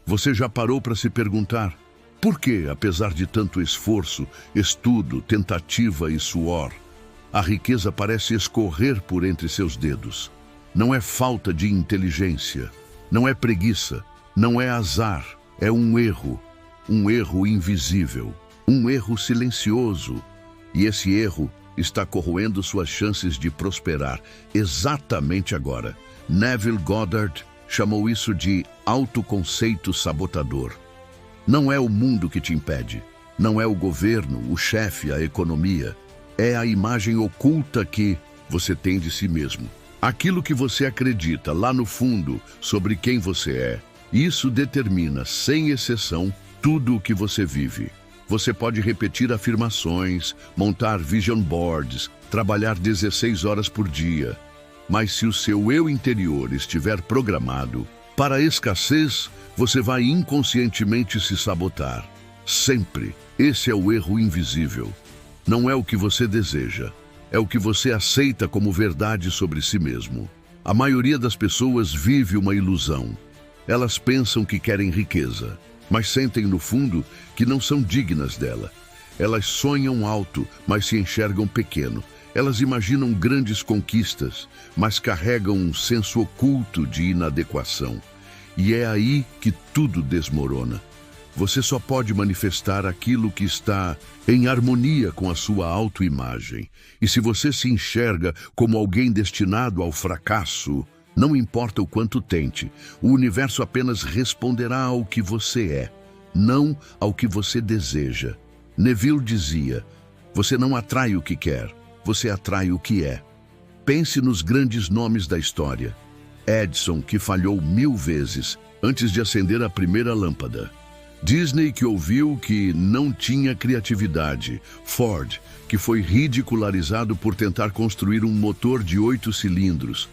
Você já parou para se perguntar por que, apesar de tanto esforço, estudo, tentativa e suor, a riqueza parece escorrer por entre seus dedos? Não é falta de inteligência, não é preguiça, não é azar, é um erro invisível, um erro silencioso. E esse erro está corroendo suas chances de prosperar exatamente agora. Neville Goddard chamou isso de autoconceito sabotador. Não é o mundo que te impede, não é o governo, o chefe, a economia. É a imagem oculta que você tem de si mesmo. Aquilo que você acredita lá no fundo sobre quem você é. Isso determina, sem exceção, tudo o que você vive. Você pode repetir afirmações, montar vision boards, trabalhar 16 horas por dia. Mas se o seu eu interior estiver programado para a escassez, você vai inconscientemente se sabotar. Sempre. Esse é o erro invisível. Não é o que você deseja, é o que você aceita como verdade sobre si mesmo. A maioria das pessoas vive uma ilusão. Elas pensam que querem riqueza, mas sentem no fundo que não são dignas dela. Elas sonham alto, mas se enxergam pequeno. Elas imaginam grandes conquistas, mas carregam um senso oculto de inadequação. E é aí que tudo desmorona. Você só pode manifestar aquilo que está em harmonia com a sua autoimagem. E se você se enxerga como alguém destinado ao fracasso, não importa o quanto tente, o universo apenas responderá ao que você é, não ao que você deseja. Neville dizia: você não atrai o que quer, você atrai o que é. Pense nos grandes nomes da história. Edison, que falhou 1000 vezes antes de acender a primeira lâmpada. Disney, que ouviu que não tinha criatividade. Ford, que foi ridicularizado por tentar construir um motor de 8 cilindros.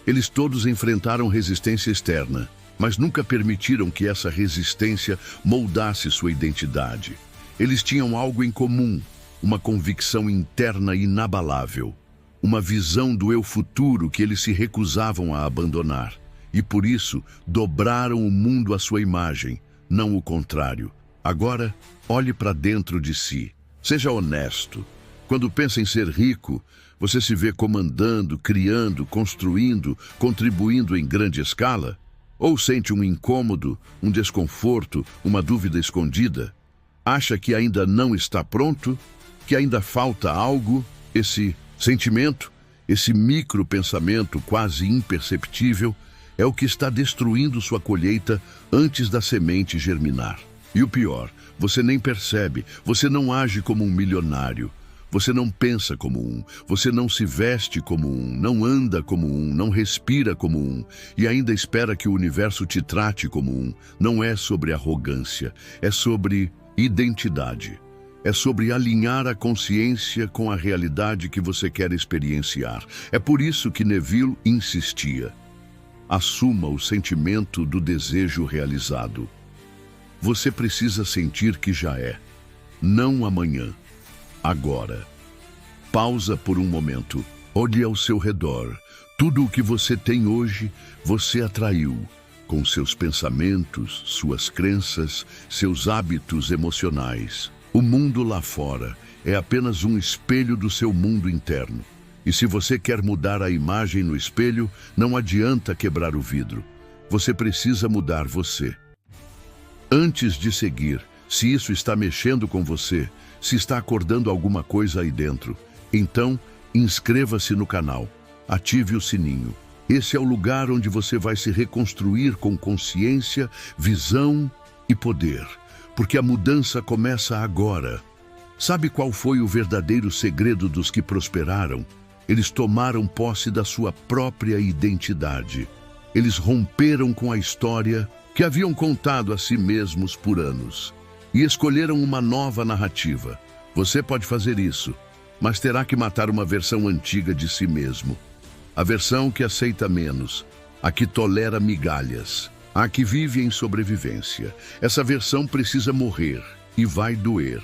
Eles todos enfrentaram resistência externa, mas nunca permitiram que essa resistência moldasse sua identidade. Eles tinham algo em comum, uma convicção interna inabalável, uma visão do eu futuro que eles se recusavam a abandonar. E por isso, dobraram o mundo à sua imagem, não o contrário. Agora, olhe para dentro de si. Seja honesto. Quando pensa em ser rico, você se vê comandando, criando, construindo, contribuindo em grande escala? Ou sente um incômodo, um desconforto, uma dúvida escondida? Acha que ainda não está pronto? Que ainda falta algo? Esse sentimento, esse micropensamento quase imperceptível, é o que está destruindo sua colheita antes da semente germinar. E o pior, você nem percebe, você não age como um milionário. Você não pensa como um, você não se veste como um, não anda como um, não respira como um, e ainda espera que o universo te trate como um. Não é sobre arrogância, é sobre identidade. É sobre alinhar a consciência com a realidade que você quer experienciar. É por isso que Neville insistia. Assuma o sentimento do desejo realizado. Você precisa sentir que já é. Não amanhã. Agora. Pausa por um momento. Olhe ao seu redor. Tudo o que você tem hoje, você atraiu. Com seus pensamentos, suas crenças, seus hábitos emocionais. O mundo lá fora é apenas um espelho do seu mundo interno. E se você quer mudar a imagem no espelho, não adianta quebrar o vidro. Você precisa mudar você. Antes de seguir, se isso está mexendo com você, se está acordando alguma coisa aí dentro, então inscreva-se no canal, ative o sininho. Esse é o lugar onde você vai se reconstruir com consciência, visão e poder. Porque a mudança começa agora. Sabe qual foi o verdadeiro segredo dos que prosperaram? Eles tomaram posse da sua própria identidade. Eles romperam com a história que haviam contado a si mesmos por anos e escolheram uma nova narrativa. Você pode fazer isso, mas terá que matar uma versão antiga de si mesmo. A versão que aceita menos, a que tolera migalhas, a que vive em sobrevivência. Essa versão precisa morrer e vai doer,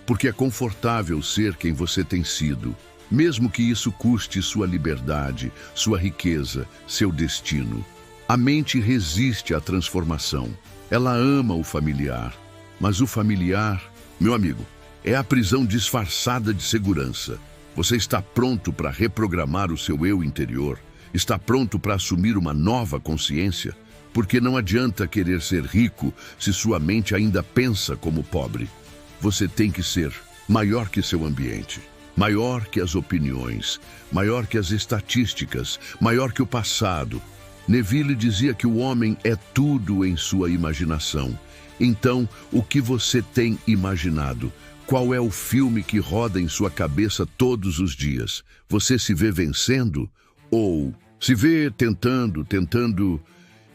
porque é confortável ser quem você tem sido. Mesmo que isso custe sua liberdade, sua riqueza, seu destino. A mente resiste à transformação. Ela ama o familiar. Mas o familiar, meu amigo, é a prisão disfarçada de segurança. Você está pronto para reprogramar o seu eu interior? Está pronto para assumir uma nova consciência? Porque não adianta querer ser rico se sua mente ainda pensa como pobre. Você tem que ser maior que seu ambiente, maior que as opiniões, maior que as estatísticas, maior que o passado. Neville dizia que o homem é tudo em sua imaginação. Então, o que você tem imaginado? Qual é o filme que roda em sua cabeça todos os dias? Você se vê vencendo? Ou se vê tentando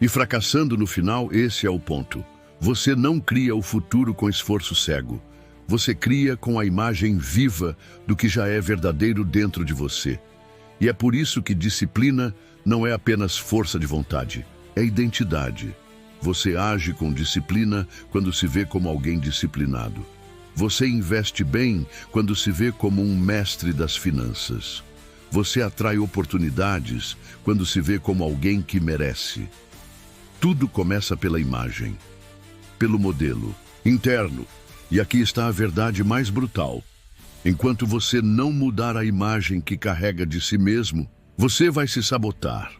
e fracassando no final? Esse é o ponto. Você não cria o futuro com esforço cego. Você cria com a imagem viva do que já é verdadeiro dentro de você. E é por isso que disciplina não é apenas força de vontade, é identidade. Você age com disciplina quando se vê como alguém disciplinado. Você investe bem quando se vê como um mestre das finanças. Você atrai oportunidades quando se vê como alguém que merece. Tudo começa pela imagem, pelo modelo interno. E aqui está a verdade mais brutal. Enquanto você não mudar a imagem que carrega de si mesmo, você vai se sabotar.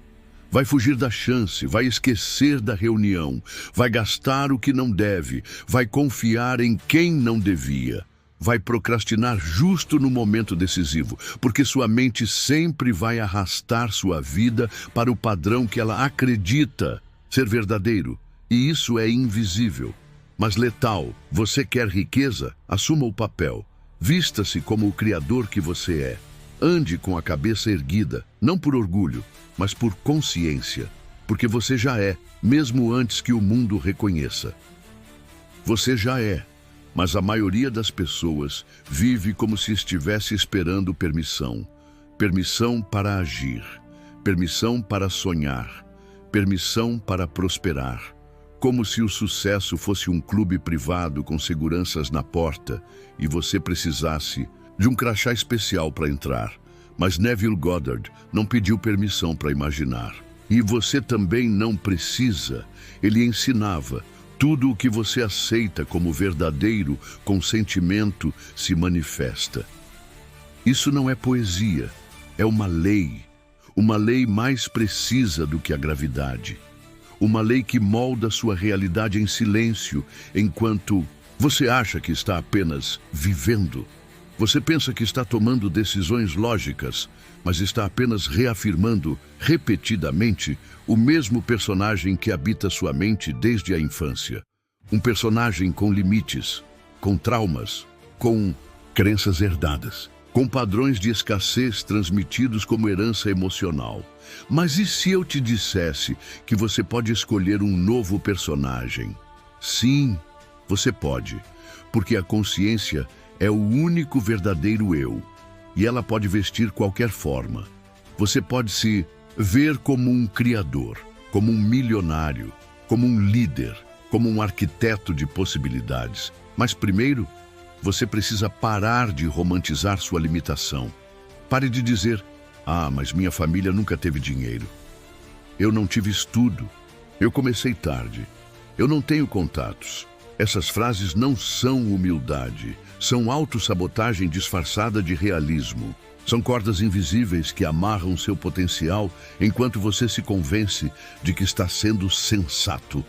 Vai fugir da chance, vai esquecer da reunião, vai gastar o que não deve, vai confiar em quem não devia, vai procrastinar justo no momento decisivo, porque sua mente sempre vai arrastar sua vida para o padrão que ela acredita ser verdadeiro, e isso é invisível, mas letal. Você quer riqueza? Assuma o papel. Vista-se como o criador que você é. Ande com a cabeça erguida, não por orgulho, mas por consciência, porque você já é, mesmo antes que o mundo reconheça. Você já é, mas a maioria das pessoas vive como se estivesse esperando permissão. Permissão para agir, permissão para sonhar, permissão para prosperar. Como se o sucesso fosse um clube privado com seguranças na porta e você precisasse de um crachá especial para entrar. Mas Neville Goddard não pediu permissão para imaginar. E você também não precisa. Ele ensinava: tudo o que você aceita como verdadeiro com sentimento se manifesta. Isso não é poesia, é uma lei mais precisa do que a gravidade. Uma lei que molda sua realidade em silêncio, enquanto você acha que está apenas vivendo. Você pensa que está tomando decisões lógicas, mas está apenas reafirmando repetidamente o mesmo personagem que habita sua mente desde a infância. Um personagem com limites, com traumas, com crenças herdadas, com padrões de escassez transmitidos como herança emocional. Mas e se eu te dissesse que você pode escolher um novo personagem? Sim, você pode, porque a consciência é o único verdadeiro eu, e ela pode vestir qualquer forma. Você pode se ver como um criador, como um milionário, como um líder, como um arquiteto de possibilidades. Mas primeiro, você precisa parar de romantizar sua limitação. Pare de dizer: ah, mas minha família nunca teve dinheiro. Eu não tive estudo. Eu comecei tarde. Eu não tenho contatos. Essas frases não são humildade. São autossabotagem disfarçada de realismo. São cordas invisíveis que amarram seu potencial enquanto você se convence de que está sendo sensato.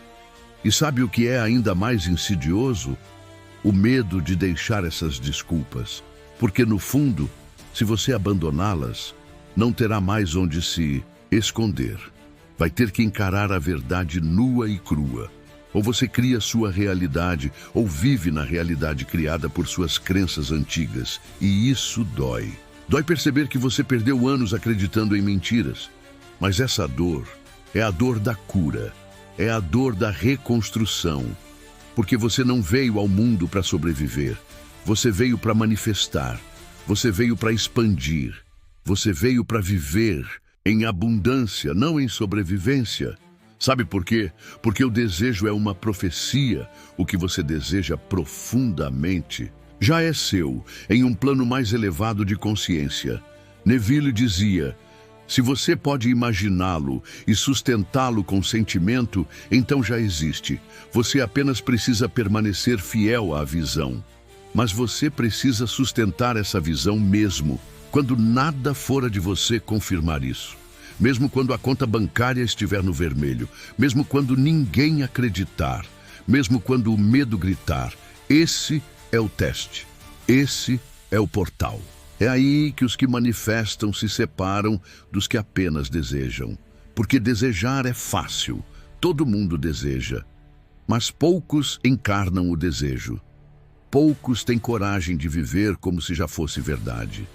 E sabe o que é ainda mais insidioso? O medo de deixar essas desculpas. Porque no fundo, se você abandoná-las, não terá mais onde se esconder. Vai ter que encarar a verdade nua e crua. Ou você cria sua realidade, ou vive na realidade criada por suas crenças antigas. E isso dói. Dói perceber que você perdeu anos acreditando em mentiras. Mas essa dor é a dor da cura. É a dor da reconstrução. Porque você não veio ao mundo para sobreviver. Você veio para manifestar. Você veio para expandir. Você veio para viver em abundância, não em sobrevivência. Sabe por quê? Porque o desejo é uma profecia. O que você deseja profundamente já é seu, em um plano mais elevado de consciência. Neville dizia: Se você pode imaginá-lo e sustentá-lo com sentimento, então já existe. Você apenas precisa permanecer fiel à visão. Mas você precisa sustentar essa visão mesmo, quando nada fora de você confirmar isso. Mesmo quando a conta bancária estiver no vermelho, mesmo quando ninguém acreditar, mesmo quando o medo gritar. Esse é o teste. Esse é o portal. É aí que os que manifestam se separam dos que apenas desejam. Porque desejar é fácil, todo mundo deseja. Mas poucos encarnam o desejo. Poucos têm coragem de viver como se já fosse verdade.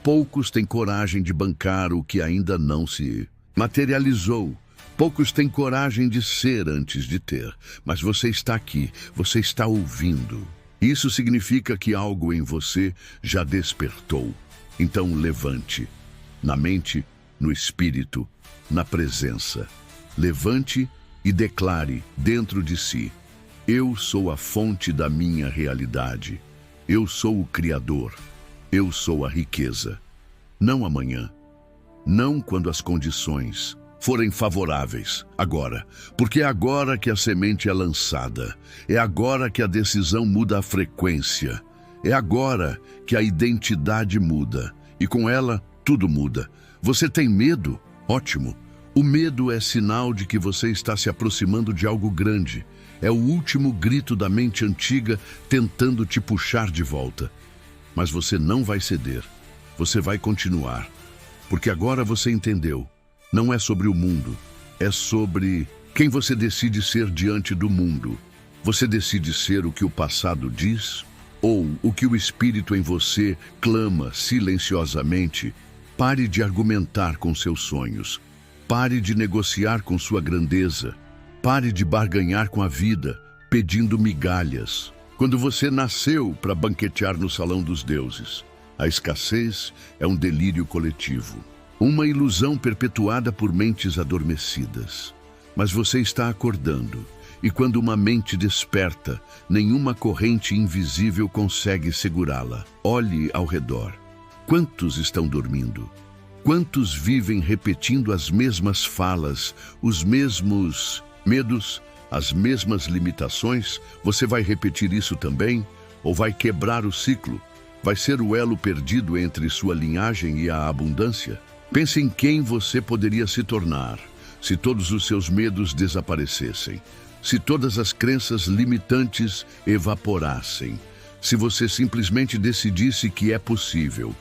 Poucos têm coragem de bancar o que ainda não se materializou. Poucos têm coragem de ser antes de ter. Mas você está aqui, você está ouvindo. Isso significa que algo em você já despertou. Então levante, na mente, no espírito, na presença. Levante e declare dentro de si: eu sou a fonte da minha realidade. Eu sou o Criador. Eu sou a riqueza. Não amanhã. Não quando as condições forem favoráveis, agora. Porque é agora que a semente é lançada. É agora que a decisão muda a frequência. É agora que a identidade muda. E com ela, tudo muda. Você tem medo? Ótimo. O medo é sinal de que você está se aproximando de algo grande. É o último grito da mente antiga tentando te puxar de volta. Mas você não vai ceder. Você vai continuar. Porque agora você entendeu. Não é sobre o mundo, é sobre quem você decide ser diante do mundo. Você decide ser o que o passado diz ou o que o espírito em você clama silenciosamente. Pare de argumentar com seus sonhos. Pare de negociar com sua grandeza. Pare de barganhar com a vida, pedindo migalhas. Quando você nasceu para banquetear no salão dos deuses, a escassez é um delírio coletivo. Uma ilusão perpetuada por mentes adormecidas. Mas você está acordando, e quando uma mente desperta, nenhuma corrente invisível consegue segurá-la. Olhe ao redor. Quantos estão dormindo? Quantos vivem repetindo as mesmas falas, os mesmos medos, as mesmas limitações? Você vai repetir isso também? Ou vai quebrar o ciclo? Vai ser o elo perdido entre sua linhagem e a abundância? Pense em quem você poderia se tornar se todos os seus medos desaparecessem, se todas as crenças limitantes evaporassem, se você simplesmente decidisse que é possível.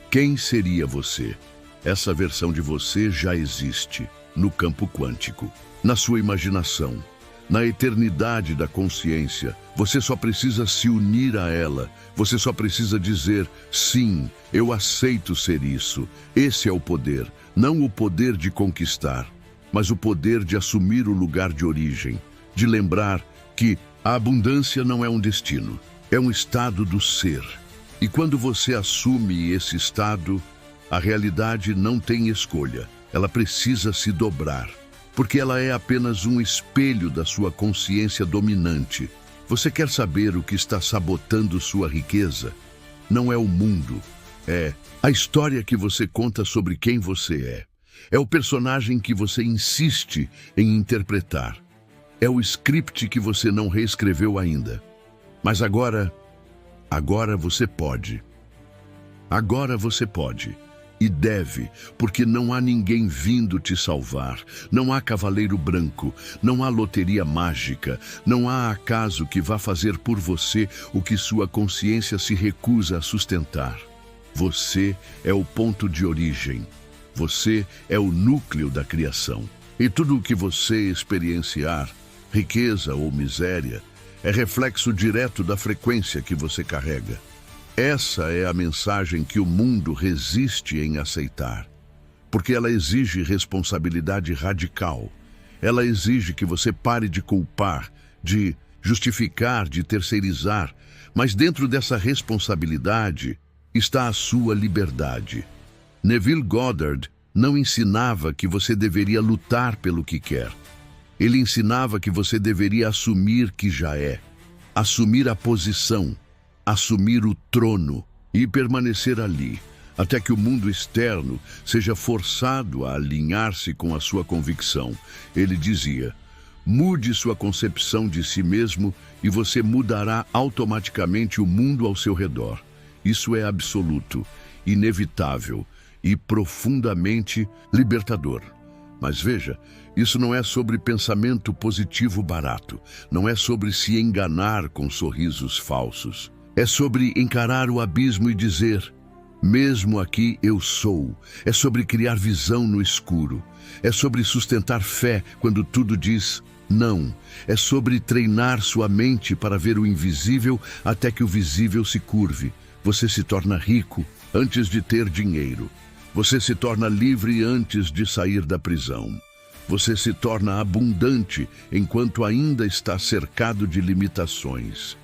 Quem seria você? Essa versão de você já existe no campo quântico, na sua imaginação, na eternidade da consciência. Você só precisa se unir a ela. Você só precisa dizer: sim, eu aceito ser isso. Esse é o poder. Não o poder de conquistar, mas o poder de assumir o lugar de origem. De lembrar que a abundância não é um destino, é um estado do ser. E quando você assume esse estado, a realidade não tem escolha. Ela precisa se dobrar. Porque ela é apenas um espelho da sua consciência dominante. Você quer saber o que está sabotando sua riqueza? Não é o mundo, é a história que você conta sobre quem você é. É o personagem que você insiste em interpretar. É o script que você não reescreveu ainda. Mas agora você pode. Agora você pode. E deve, porque não há ninguém vindo te salvar, não há cavaleiro branco, não há loteria mágica, não há acaso que vá fazer por você o que sua consciência se recusa a sustentar. Você é o ponto de origem, você é o núcleo da criação. E tudo o que você experienciar, riqueza ou miséria, é reflexo direto da frequência que você carrega. Essa é a mensagem que o mundo resiste em aceitar, porque ela exige responsabilidade radical. Ela exige que você pare de culpar, de justificar, de terceirizar, mas dentro dessa responsabilidade está a sua liberdade. Neville Goddard não ensinava que você deveria lutar pelo que quer. Ele ensinava que você deveria assumir que já é, assumir a posição, assumir o trono e permanecer ali, até que o mundo externo seja forçado a alinhar-se com a sua convicção. Ele dizia: mude sua concepção de si mesmo e você mudará automaticamente o mundo ao seu redor. Isso é absoluto, inevitável e profundamente libertador. Mas veja, isso não é sobre pensamento positivo barato, não é sobre se enganar com sorrisos falsos. É sobre encarar o abismo e dizer: mesmo aqui eu sou. É sobre criar visão no escuro. É sobre sustentar fé quando tudo diz não. É sobre treinar sua mente para ver o invisível até que o visível se curve. Você se torna rico antes de ter dinheiro. Você se torna livre antes de sair da prisão. Você se torna abundante enquanto ainda está cercado de limitações.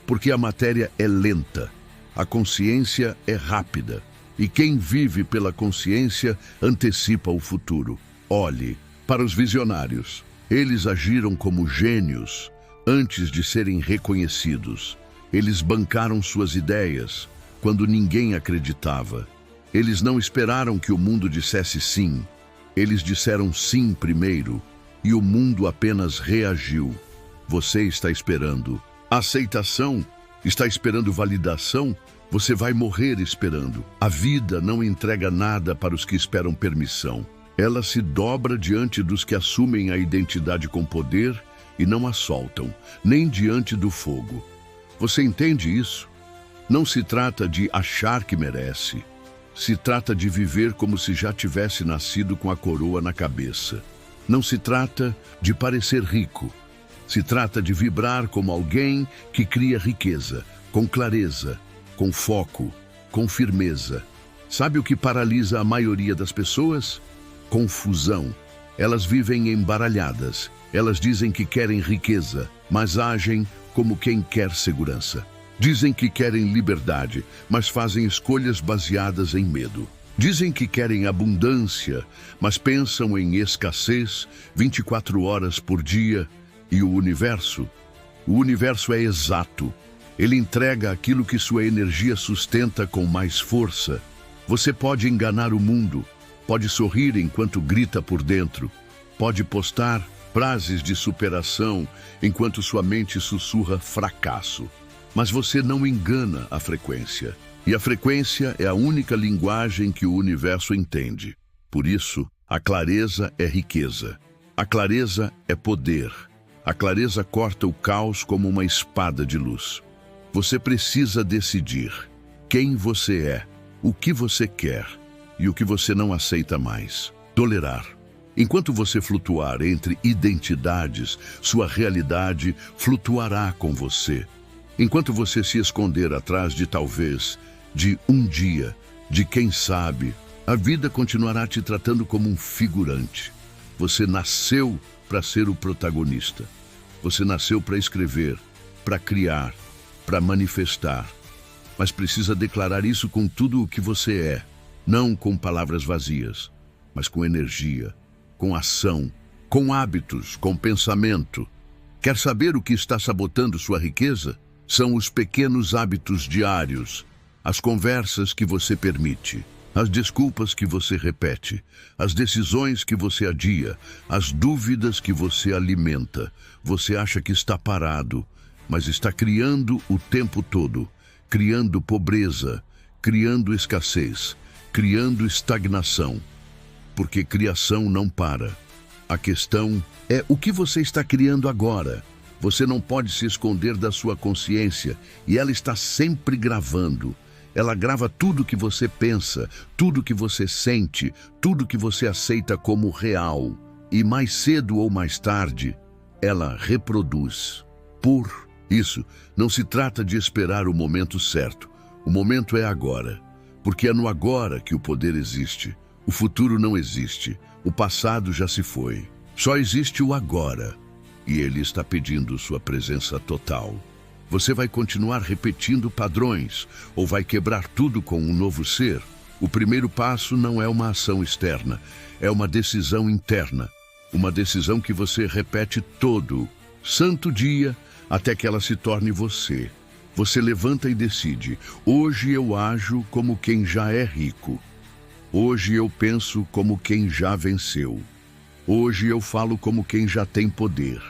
Porque a matéria é lenta, a consciência é rápida, e quem vive pela consciência antecipa o futuro. Olhe para os visionários. Eles agiram como gênios antes de serem reconhecidos. Eles bancaram suas ideias quando ninguém acreditava. Eles não esperaram que o mundo dissesse sim. Eles disseram sim primeiro, e o mundo apenas reagiu. Você está esperando aceitação? Está esperando validação? Você vai morrer esperando. A vida não entrega nada para os que esperam permissão. Ela se dobra diante dos que assumem a identidade com poder e não a soltam, nem diante do fogo. Você entende isso? Não se trata de achar que merece. Se trata de viver como se já tivesse nascido com a coroa na cabeça. Não se trata de parecer rico. Se trata de vibrar como alguém que cria riqueza, com clareza, com foco, com firmeza. Sabe o que paralisa a maioria das pessoas? Confusão. Elas vivem embaralhadas. Elas dizem que querem riqueza, mas agem como quem quer segurança. Dizem que querem liberdade, mas fazem escolhas baseadas em medo. Dizem que querem abundância, mas pensam em escassez 24 horas por dia. E o universo é exato. Ele entrega aquilo que sua energia sustenta com mais força. Você pode enganar o mundo, pode sorrir enquanto grita por dentro, pode postar frases de superação enquanto sua mente sussurra fracasso. Mas você não engana a frequência. E a frequência é a única linguagem que o universo entende. Por isso, a clareza é riqueza. A clareza é poder. A clareza corta o caos como uma espada de luz. Você precisa decidir quem você é, o que você quer e o que você não aceita mais. Tolerar. Enquanto você flutuar entre identidades, sua realidade flutuará com você. Enquanto você se esconder atrás de talvez, de um dia, de quem sabe, a vida continuará te tratando como um figurante. Você nasceu para ser o protagonista. Você nasceu para escrever, para criar, para manifestar. Mas precisa declarar isso com tudo o que você é, não com palavras vazias, mas com energia, com ação, com hábitos, com pensamento. Quer saber o que está sabotando sua riqueza? São os pequenos hábitos diários, as conversas que você permite, as desculpas que você repete, as decisões que você adia, as dúvidas que você alimenta. Você acha que está parado, mas está criando o tempo todo, criando pobreza, criando escassez, criando estagnação. Porque criação não para. A questão é o que você está criando agora. Você não pode se esconder da sua consciência e ela está sempre gravando. Ela grava tudo que você pensa, tudo que você sente, tudo que você aceita como real. E mais cedo ou mais tarde, ela reproduz. Por isso, não se trata de esperar o momento certo. O momento é agora. Porque é no agora que o poder existe. O futuro não existe. O passado já se foi. Só existe o agora. E ele está pedindo sua presença total. Você vai continuar repetindo padrões ou vai quebrar tudo com um novo ser? O primeiro passo não é uma ação externa, é uma decisão interna. Uma decisão que você repete todo santo dia até que ela se torne você. Você levanta e decide: hoje eu ajo como quem já é rico. Hoje eu penso como quem já venceu. Hoje eu falo como quem já tem poder.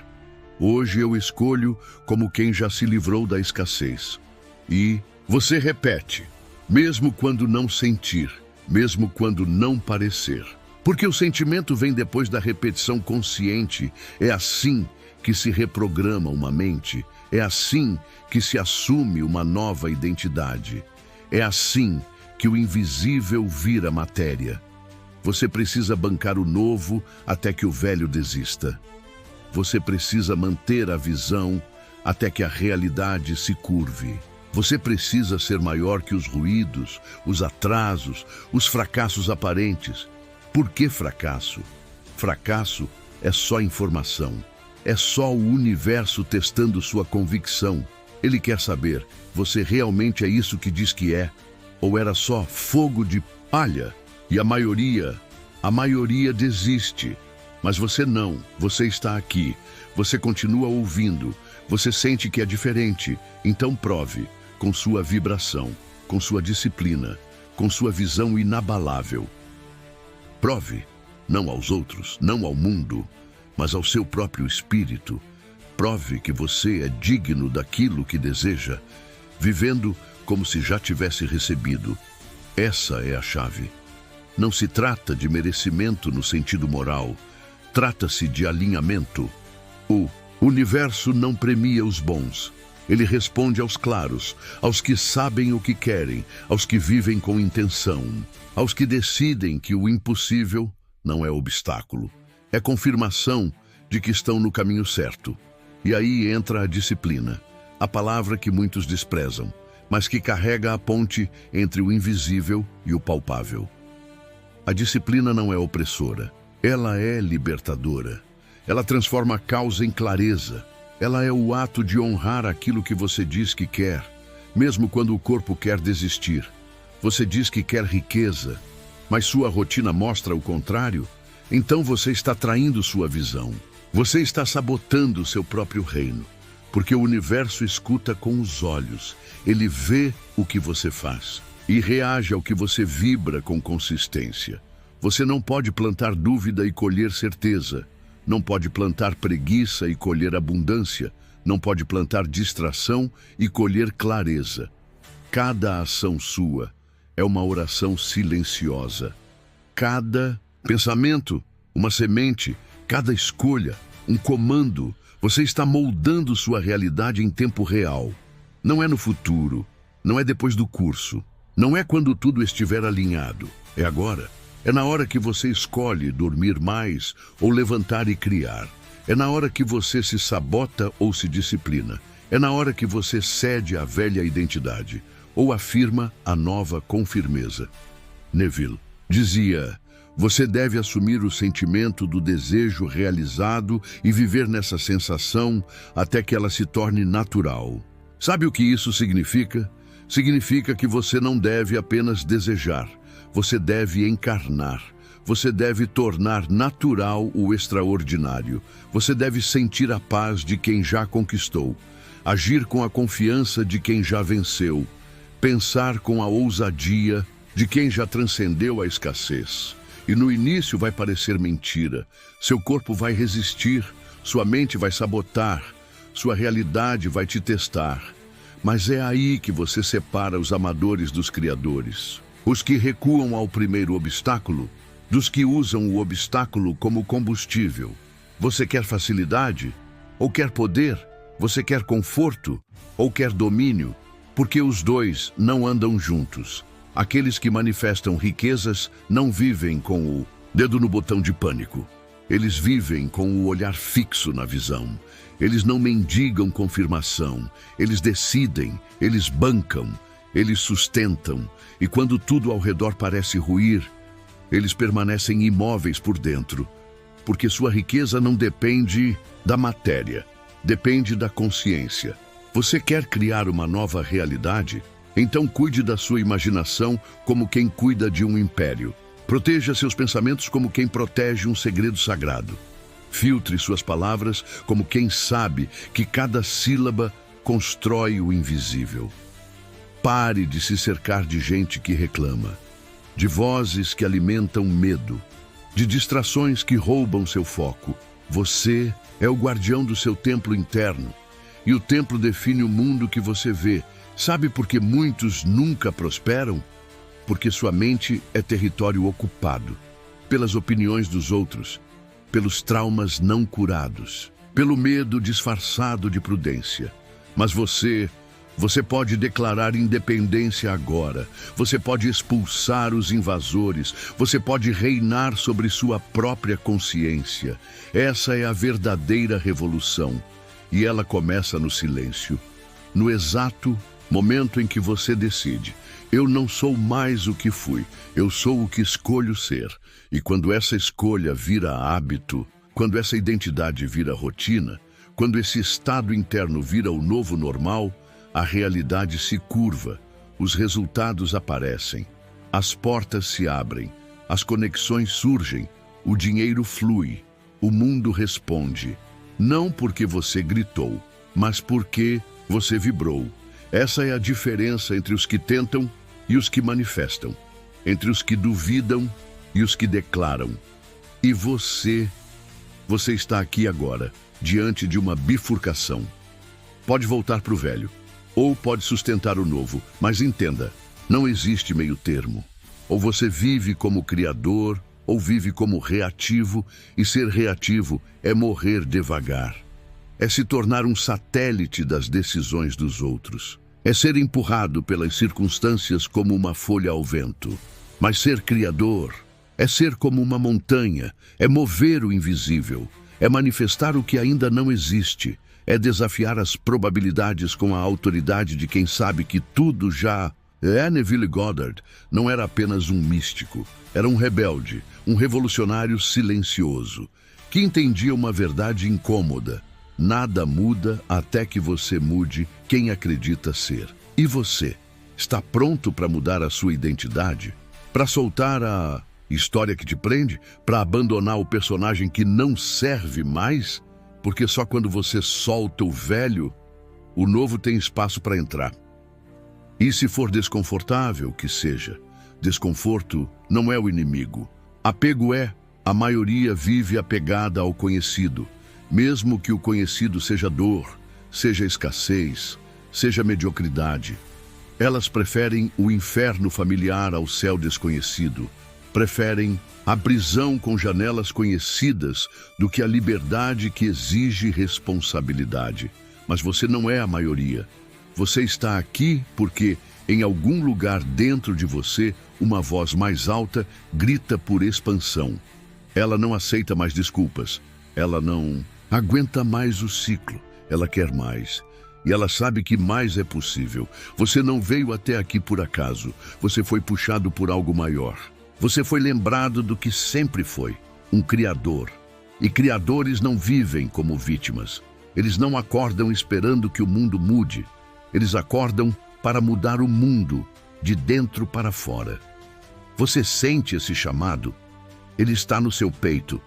Hoje eu escolho como quem já se livrou da escassez. E você repete, mesmo quando não sentir, mesmo quando não parecer. Porque o sentimento vem depois da repetição consciente. É assim que se reprograma uma mente. É assim que se assume uma nova identidade. É assim que o invisível vira matéria. Você precisa bancar o novo até que o velho desista. Você precisa manter a visão até que a realidade se curve. Você precisa ser maior que os ruídos, os atrasos, os fracassos aparentes. Por que fracasso? Fracasso é só informação. É só o universo testando sua convicção. Ele quer saber, você realmente é isso que diz que é? Ou era só fogo de palha? E a maioria desiste. Mas você não, você está aqui. Você continua ouvindo. Você sente que é diferente. Então prove, com sua vibração, com sua disciplina, com sua visão inabalável. Prove, não aos outros, não ao mundo, mas ao seu próprio espírito. Prove que você é digno daquilo que deseja, vivendo como se já tivesse recebido. Essa é a chave. Não se trata de merecimento no sentido moral. Trata-se de alinhamento. O universo não premia os bons. Ele responde aos claros, aos que sabem o que querem, aos que vivem com intenção, aos que decidem que o impossível não é obstáculo. É confirmação de que estão no caminho certo. E aí entra a disciplina, a palavra que muitos desprezam, mas que carrega a ponte entre o invisível e o palpável. A disciplina não é opressora, ela é libertadora. Ela transforma a causa em clareza. Ela é o ato de honrar aquilo que você diz que quer, mesmo quando o corpo quer desistir. Você diz que quer riqueza, mas sua rotina mostra o contrário. Então você está traindo sua visão. Você está sabotando seu próprio reino. Porque o universo escuta com os olhos. Ele vê o que você faz e reage ao que você vibra com consistência. Você não pode plantar dúvida e colher certeza. Não pode plantar preguiça e colher abundância. Não pode plantar distração e colher clareza. Cada ação sua é uma oração silenciosa. Cada pensamento, uma semente, cada escolha, um comando. Você está moldando sua realidade em tempo real. Não é no futuro, não é depois do curso, não é quando tudo estiver alinhado. É agora. É na hora que você escolhe dormir mais ou levantar e criar. É na hora que você se sabota ou se disciplina. É na hora que você cede à velha identidade ou afirma a nova com firmeza. Neville dizia: você deve assumir o sentimento do desejo realizado e viver nessa sensação até que ela se torne natural. Sabe o que isso significa? Significa que você não deve apenas desejar, você deve encarnar. Você deve tornar natural o extraordinário. Você deve sentir a paz de quem já conquistou, agir com a confiança de quem já venceu, pensar com a ousadia de quem já transcendeu a escassez. E no início vai parecer mentira. Seu corpo vai resistir, sua mente vai sabotar, sua realidade vai te testar. Mas é aí que você separa os amadores dos criadores. Os que recuam ao primeiro obstáculo, dos que usam o obstáculo como combustível. Você quer facilidade? Ou quer poder? Você quer conforto? Ou quer domínio? Porque os dois não andam juntos. Aqueles que manifestam riquezas não vivem com o dedo no botão de pânico. Eles vivem com o olhar fixo na visão. Eles não mendigam confirmação. Eles decidem, eles bancam, eles sustentam. E quando tudo ao redor parece ruir, eles permanecem imóveis por dentro. Porque sua riqueza não depende da matéria, depende da consciência. Você quer criar uma nova realidade? Então cuide da sua imaginação como quem cuida de um império. Proteja seus pensamentos como quem protege um segredo sagrado. Filtre suas palavras como quem sabe que cada sílaba constrói o invisível. Pare de se cercar de gente que reclama, de vozes que alimentam medo, de distrações que roubam seu foco. Você é o guardião do seu templo interno, e o templo define o mundo que você vê. Sabe por que muitos nunca prosperam? Porque sua mente é território ocupado pelas opiniões dos outros, pelos traumas não curados, pelo medo disfarçado de prudência. Mas você pode declarar independência agora. Você pode expulsar os invasores. Você pode reinar sobre sua própria consciência. Essa é a verdadeira revolução. E ela começa no silêncio. No exato momento em que você decide: eu não sou mais o que fui, eu sou o que escolho ser. E quando essa escolha vira hábito, quando essa identidade vira rotina, quando esse estado interno vira o novo normal, a realidade se curva, os resultados aparecem, as portas se abrem, as conexões surgem, o dinheiro flui, o mundo responde. Não porque você gritou, mas porque você vibrou. Essa é a diferença entre os que tentam e os que manifestam, entre os que duvidam e os que declaram. E você está aqui agora, diante de uma bifurcação. Pode voltar para o velho, ou pode sustentar o novo, mas entenda, não existe meio termo. Ou você vive como criador, ou vive como reativo, e ser reativo é morrer devagar. É se tornar um satélite das decisões dos outros. É ser empurrado pelas circunstâncias como uma folha ao vento. Mas ser criador é ser como uma montanha, é mover o invisível, é manifestar o que ainda não existe, é desafiar as probabilidades com a autoridade de quem sabe que tudo já... Neville Goddard não era apenas um místico, era um rebelde, um revolucionário silencioso, que entendia uma verdade incômoda. Nada muda até que você mude quem acredita ser. E você, está pronto para mudar a sua identidade? Para soltar a história que te prende? Para abandonar o personagem que não serve mais? Porque só quando você solta o velho, o novo tem espaço para entrar. E se for desconfortável, que seja. Desconforto não é o inimigo. Apego é. A maioria vive apegada ao conhecido, mesmo que o conhecido seja dor, seja escassez, seja mediocridade. Elas preferem o inferno familiar ao céu desconhecido. Preferem a prisão com janelas conhecidas do que a liberdade que exige responsabilidade. Mas você não é a maioria. Você está aqui porque, em algum lugar dentro de você, uma voz mais alta grita por expansão. Ela não aceita mais desculpas. Ela não aguenta mais o ciclo. Ela quer mais. E ela sabe que mais é possível. Você não veio até aqui por acaso. Você foi puxado por algo maior. Você foi lembrado do que sempre foi, um criador. E criadores não vivem como vítimas. Eles não acordam esperando que o mundo mude. Eles acordam para mudar o mundo, de dentro para fora. Você sente esse chamado? Ele está no seu peito,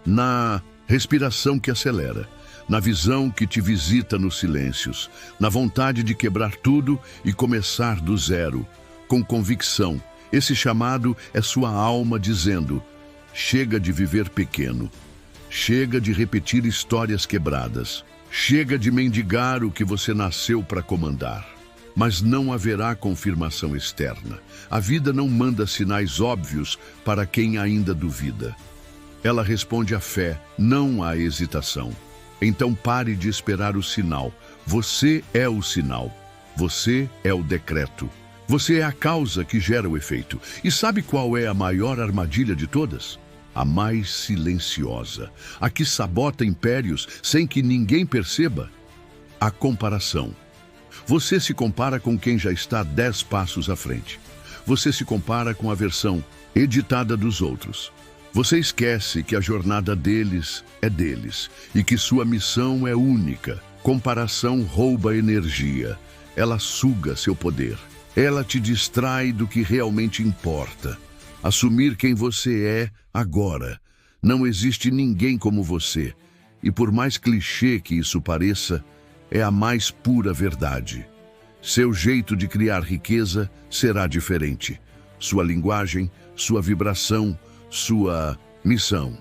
na respiração que acelera, na visão que te visita nos silêncios, na vontade de quebrar tudo e começar do zero, com convicção. Esse chamado é sua alma dizendo: chega de viver pequeno, chega de repetir histórias quebradas, chega de mendigar o que você nasceu para comandar. Mas não haverá confirmação externa. A vida não manda sinais óbvios para quem ainda duvida. Ela responde à fé, não à hesitação. Então pare de esperar o sinal. Você é o sinal. Você é o decreto. Você é a causa que gera o efeito. E sabe qual é a maior armadilha de todas? A mais silenciosa, a que sabota impérios sem que ninguém perceba. A comparação. Você se compara com quem já está 10 passos à frente. Você se compara com a versão editada dos outros. Você esquece que a jornada deles é deles e que sua missão é única. Comparação rouba energia. Ela suga seu poder. Ela te distrai do que realmente importa. Assumir quem você é agora. Não existe ninguém como você. E por mais clichê que isso pareça, é a mais pura verdade. Seu jeito de criar riqueza será diferente. Sua linguagem, sua vibração, sua missão.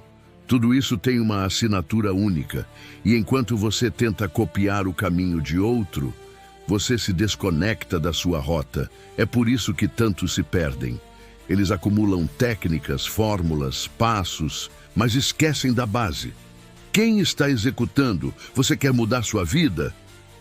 Tudo isso tem uma assinatura única, e enquanto você tenta copiar o caminho de outro, você se desconecta da sua rota. É por isso que tantos se perdem. Eles acumulam técnicas, fórmulas, passos, mas esquecem da base. Quem está executando? Você quer mudar sua vida?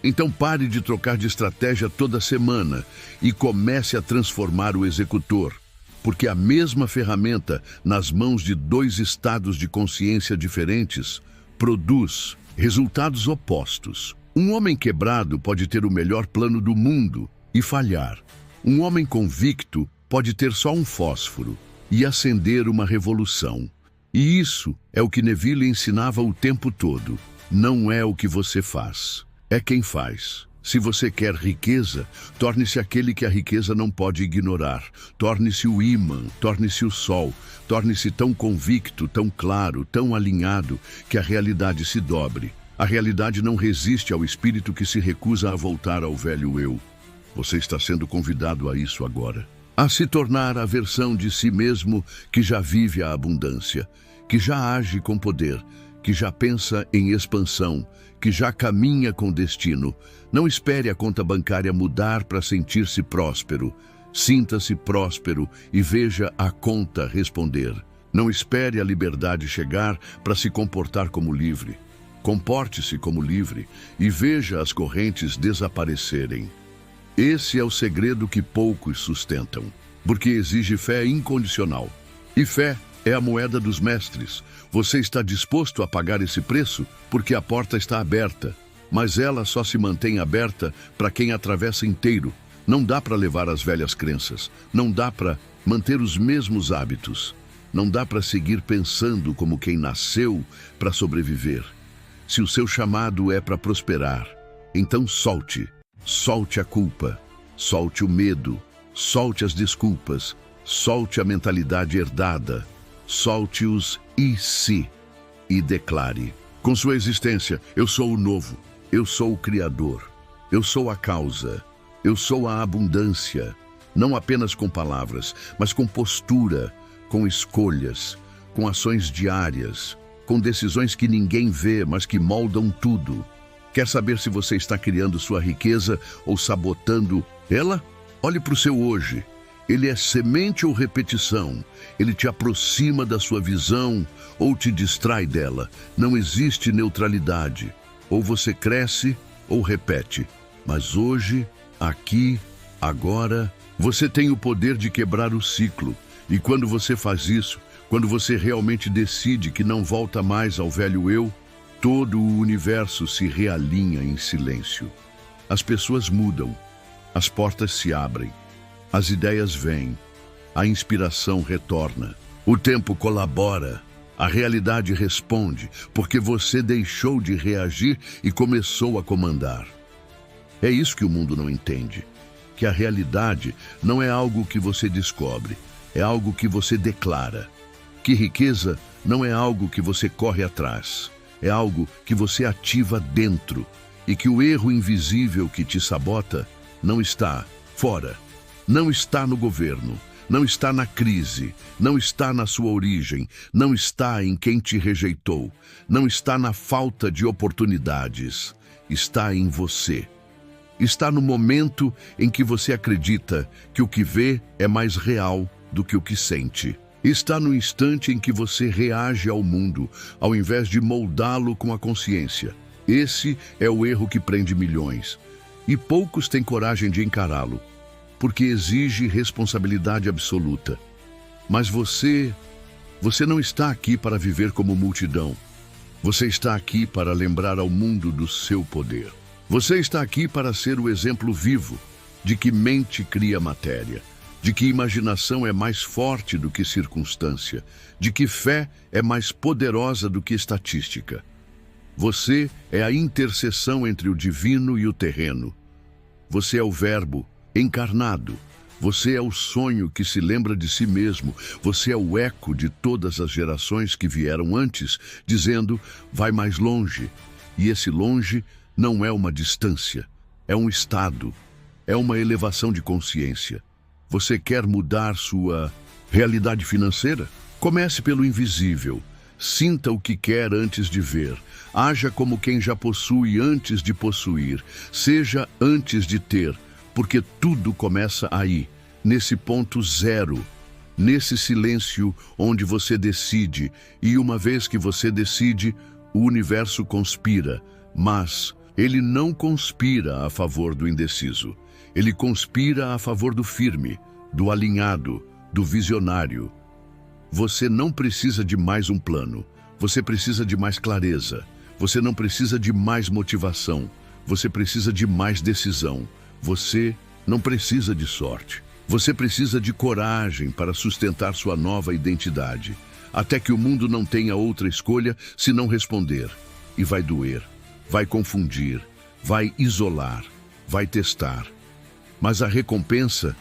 Então pare de trocar de estratégia toda semana e comece a transformar o executor. Porque a mesma ferramenta, nas mãos de dois estados de consciência diferentes, produz resultados opostos. Um homem quebrado pode ter o melhor plano do mundo e falhar. Um homem convicto pode ter só um fósforo e acender uma revolução. E isso é o que Neville ensinava o tempo todo. Não é o que você faz, é quem faz. Se você quer riqueza, torne-se aquele que a riqueza não pode ignorar. Torne-se o ímã, torne-se o sol, torne-se tão convicto, tão claro, tão alinhado, que a realidade se dobre. A realidade não resiste ao espírito que se recusa a voltar ao velho eu. Você está sendo convidado a isso agora. A se tornar a versão de si mesmo que já vive a abundância, que já age com poder, que já pensa em expansão, que já caminha com destino. Não espere a conta bancária mudar para sentir-se próspero. Sinta-se próspero e veja a conta responder. Não espere a liberdade chegar para se comportar como livre. Comporte-se como livre e veja as correntes desaparecerem. Esse é o segredo que poucos sustentam, porque exige fé incondicional. E fé é a moeda dos mestres. Você está disposto a pagar esse preço porque a porta está aberta, mas ela só se mantém aberta para quem atravessa inteiro. Não dá para levar as velhas crenças, não dá para manter os mesmos hábitos, não dá para seguir pensando como quem nasceu para sobreviver. Se o seu chamado é para prosperar, então solte a culpa, solte o medo, solte as desculpas, solte a mentalidade herdada, solte os e se e declare. Com sua existência, eu sou o novo, eu sou o Criador, eu sou a causa, eu sou a abundância, não apenas com palavras, mas com postura, com escolhas, com ações diárias, com decisões que ninguém vê, mas que moldam tudo. Quer saber se você está criando sua riqueza ou sabotando ela? Olhe para o seu hoje. Ele é semente ou repetição? Ele te aproxima da sua visão ou te distrai dela? Não existe neutralidade. Ou você cresce ou repete. Mas hoje, aqui, agora, você tem o poder de quebrar o ciclo. E quando você faz isso, quando você realmente decide que não volta mais ao velho eu, todo o universo se realinha em silêncio. As pessoas mudam, as portas se abrem, as ideias vêm, a inspiração retorna, o tempo colabora, a realidade responde, porque você deixou de reagir e começou a comandar. É isso que o mundo não entende, que a realidade não é algo que você descobre, é algo que você declara. Que riqueza não é algo que você corre atrás, é algo que você ativa dentro, e que o erro invisível que te sabota não está fora, não está no governo, não está na crise, não está na sua origem, não está em quem te rejeitou, não está na falta de oportunidades, está em você. Está no momento em que você acredita que o que vê é mais real do que o que sente. Está no instante em que você reage ao mundo, ao invés de moldá-lo com a consciência. Esse é o erro que prende milhões. E poucos têm coragem de encará-lo, porque exige responsabilidade absoluta. Mas você não está aqui para viver como multidão. Você está aqui para lembrar ao mundo do seu poder. Você está aqui para ser o exemplo vivo de que mente cria matéria, de que imaginação é mais forte do que circunstância, de que fé é mais poderosa do que estatística. Você é a interseção entre o divino e o terreno. Você é o verbo encarnado. Você é o sonho que se lembra de si mesmo. Você é o eco de todas as gerações que vieram antes, dizendo, vai mais longe. E esse longe não é uma distância, é um estado, é uma elevação de consciência. Você quer mudar sua realidade financeira? Comece pelo invisível. Sinta o que quer antes de ver. Haja como quem já possui antes de possuir. Seja antes de ter, porque tudo começa aí, nesse ponto zero, nesse silêncio onde você decide. E uma vez que você decide, o universo conspira, mas ele não conspira a favor do indeciso. Ele conspira a favor do firme, do alinhado, do visionário. Você não precisa de mais um plano. Você precisa de mais clareza. Você não precisa de mais motivação. Você precisa de mais decisão. Você não precisa de sorte. Você precisa de coragem para sustentar sua nova identidade, até que o mundo não tenha outra escolha senão responder. E vai doer, vai confundir, vai isolar, vai testar. Mas a recompensa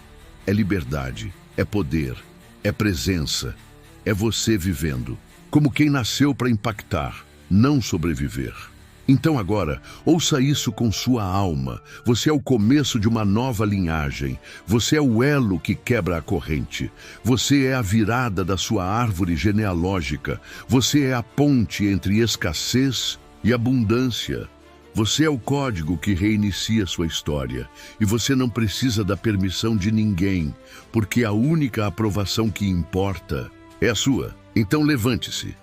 é liberdade, é poder, é presença, é você vivendo, como quem nasceu para impactar, não sobreviver. Então agora, ouça isso com sua alma. Você é o começo de uma nova linhagem. Você é o elo que quebra a corrente. Você é a virada da sua árvore genealógica. Você é a ponte entre escassez e abundância. Você é o código que reinicia sua história. E você não precisa da permissão de ninguém, porque a única aprovação que importa é a sua. Então levante-se,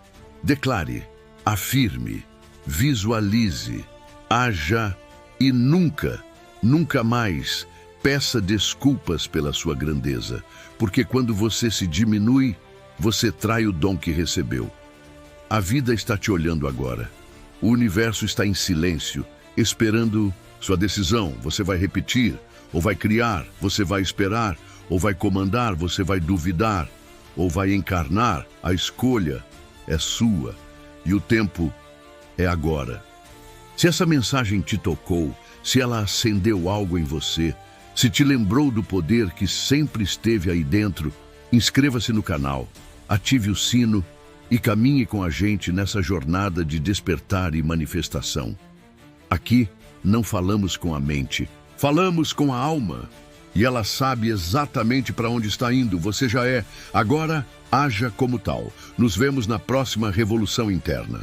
declare, afirme, visualize, haja e nunca, nunca mais peça desculpas pela sua grandeza, porque quando você se diminui, você trai o dom que recebeu. A vida está te olhando agora. O universo está em silêncio, esperando sua decisão. Você vai repetir, ou vai criar, você vai esperar, ou vai comandar, você vai duvidar, ou vai encarnar. A escolha é sua e o tempo é agora. Se essa mensagem te tocou, se ela acendeu algo em você, se te lembrou do poder que sempre esteve aí dentro, inscreva-se no canal, ative o sino e caminhe com a gente nessa jornada de despertar e manifestação. Aqui não falamos com a mente, falamos com a alma. E ela sabe exatamente para onde está indo. Você já é. Agora, haja como tal. Nos vemos na próxima Revolução Interna.